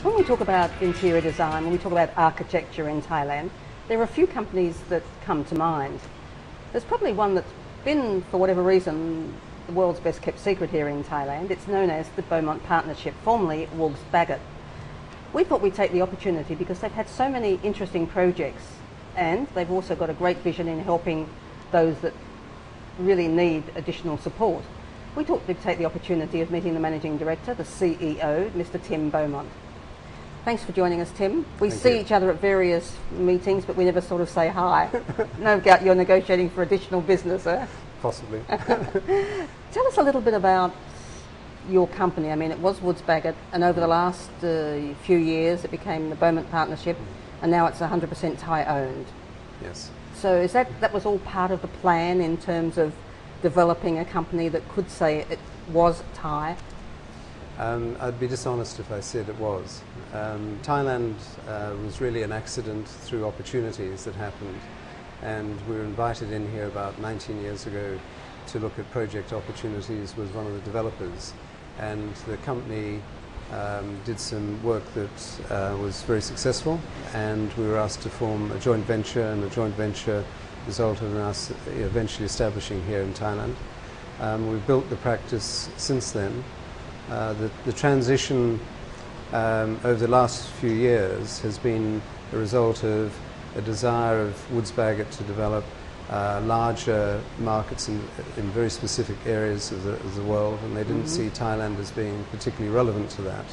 When we talk about interior design, when we talk about architecture in Thailand, there are a few companies that come to mind. There's probably one that's been, for whatever reason, the world's best kept secret here in Thailand. It's known as the Beaumont Partnership, formerly Wogs Bagot. We thought we'd take the opportunity because they've had so many interesting projects, and they've also got a great vision in helping those that really need additional support. We thought we'd take the opportunity of meeting the Managing Director, the CEO, Mr. Tim Beaumont. Thanks for joining us, Tim. We see each other at various meetings, but we never sort of say hi. No doubt you're negotiating for additional business, eh? Possibly. Tell us a little bit about your company. I mean, it was Wogs Bagot, and over the last few years it became the Beaumont Partnership, and now it's 100% Thai-owned. Yes. So is that was all part of the plan in terms of developing a company that could say it was Thai? I'd be dishonest if I said it was. Thailand was really an accident through opportunities that happened, and we were invited in here about 19 years ago to look at project opportunities with one of the developers, and the company did some work that was very successful, and we were asked to form a joint venture, and the joint venture resulted in us eventually establishing here in Thailand. We've built the practice since then. The transition over the last few years has been a result of a desire of Wogs Bagot to develop larger markets in very specific areas of the world, and they didn't see Thailand as being particularly relevant to that.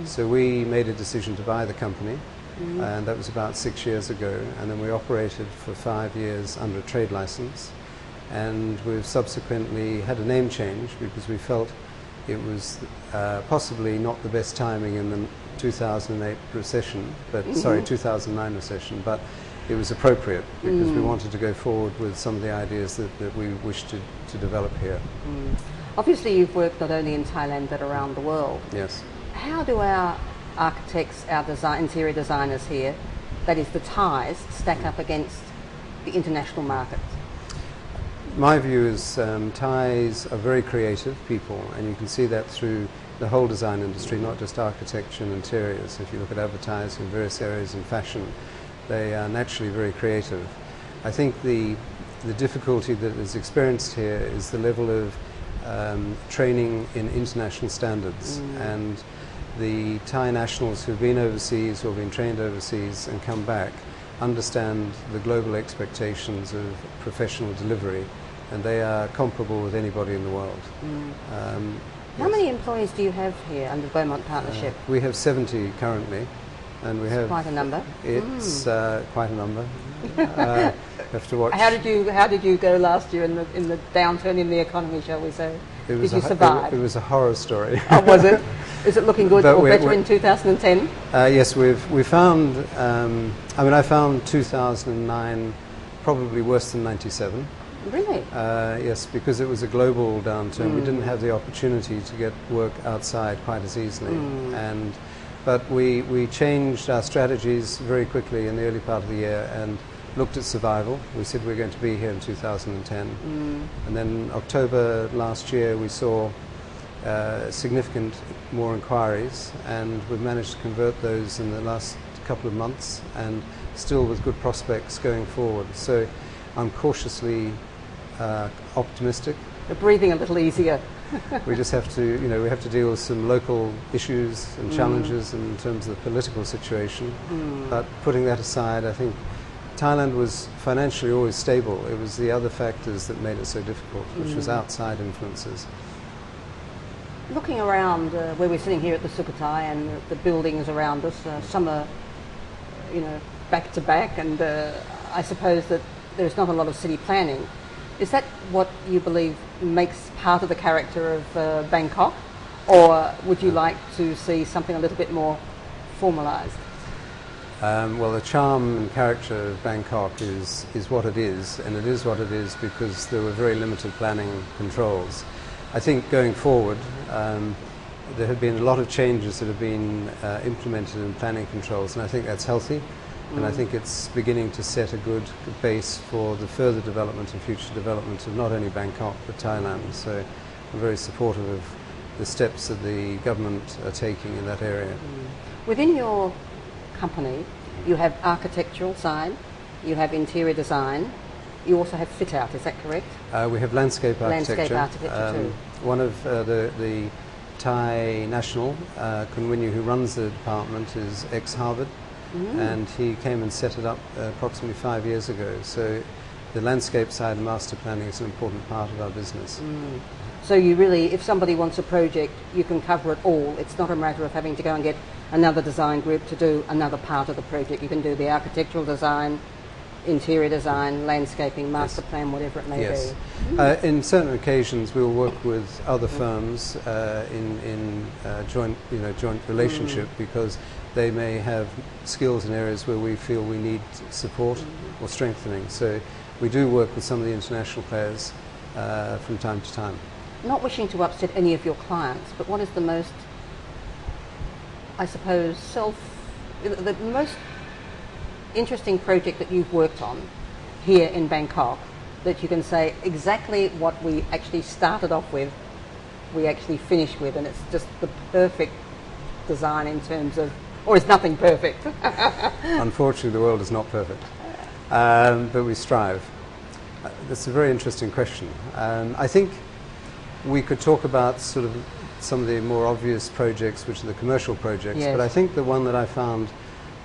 So we made a decision to buy the company, and that was about 6 years ago, and then we operated for 5 years under a trade license, and we've subsequently had a name change because we felt it was possibly not the best timing in the 2008 recession, but 2009 recession, but it was appropriate because we wanted to go forward with some of the ideas that we wished to develop here. Obviously you've worked not only in Thailand but around the world. Yes. How do our architects, our interior designers here, that is the Thais, stack up against the international markets? My view is Thais are very creative people, and you can see that through the whole design industry, not just architecture and interiors. If you look at advertising in various areas in fashion, they are naturally very creative. I think the difficulty that is experienced here is the level of training in international standards, and the Thai nationals who've been overseas or been trained overseas and come back understand the global expectations of professional delivery, and they are comparable with anybody in the world. How many employees do you have here under the Beaumont Partnership? We have 70 currently, and we have quite a number. It's quite a number. Have to watch. How did you go last year in the downturn in the economy, shall we say? Did you survive? It was a horror story. Oh, was it? Is it looking good or better in 2010? Yes, we found. I mean, I found 2009 probably worse than 97. Really? Yes, because it was a global downturn. We didn't have the opportunity to get work outside quite as easily, but we changed our strategies very quickly in the early part of the year and looked at survival. We said we're going to be here in 2010, and then October last year we saw significant more inquiries, and we've managed to convert those in the last couple of months, and still with good prospects going forward. So I'm cautiously optimistic. You're breathing a little easier. We just have to, we have to deal with some local issues and challenges in terms of the political situation. But putting that aside, I think Thailand was financially always stable. It was the other factors that made it so difficult, which was outside influences. Looking around where we're sitting here at the Sukhothai and the buildings around us, some are, back to back, and I suppose that there's not a lot of city planning. Is that what you believe makes part of the character of Bangkok, or would you like to see something a little bit more formalised? Well, the charm and character of Bangkok is what it is, and it is what it is because there were very limited planning controls. I think going forward, there have been a lot of changes that have been implemented in planning controls, and I think that's healthy. And I think it's beginning to set a good base for the further development and future development of not only Bangkok but Thailand. So I'm very supportive of the steps that the government are taking in that area. Within your company, you have architectural side, you have interior design, you also have fit out, is that correct? We have landscape architecture. Landscape architecture too. One of the Thai national, Kunwinyu, who runs the department, is ex-Harvard, and he came and set it up approximately 5 years ago. So the landscape side of master planning is an important part of our business. So you really, if somebody wants a project, you can cover it all. It's not a matter of having to go and get another design group to do another part of the project. You can do the architectural design, interior design, landscaping, master plan, whatever it may be. In certain occasions, we will work with other firms in joint relationship, because they may have skills in areas where we feel we need support or strengthening. So we do work with some of the international players from time to time. Not wishing to upset any of your clients, but what is the most, I suppose, the most interesting project that you've worked on here in Bangkok, that you can say exactly what we actually started off with, we actually finished with, and it's just the perfect design in terms of, or is nothing perfect? Unfortunately, the world is not perfect, but we strive. That's a very interesting question. I think we could talk about sort of some of the more obvious projects, which are the commercial projects, but I think the one that I found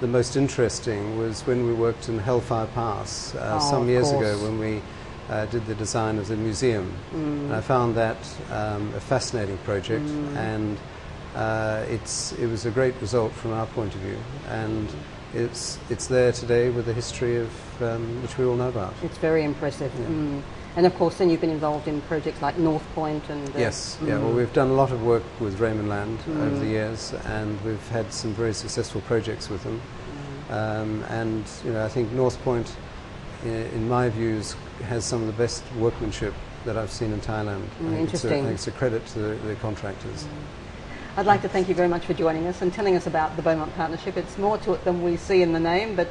the most interesting was when we worked in Hellfire Pass some years ago, when we did the design of the museum. And I found that a fascinating project, and it was a great result from our point of view, and it's there today with a history of which we all know about. It's very impressive. And of course then you've been involved in projects like North Point and... Yes, well, we've done a lot of work with Raymond Land over the years, and we've had some very successful projects with them. And I think North Point, in my views, has some of the best workmanship that I've seen in Thailand. Interesting. I think it's a credit to the contractors. I'd like to thank you very much for joining us and telling us about the Beaumont Partnership. It's more to it than we see in the name, but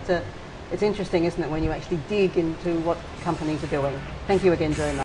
it's interesting, isn't it, when you actually dig into what companies are doing. Thank you again very much.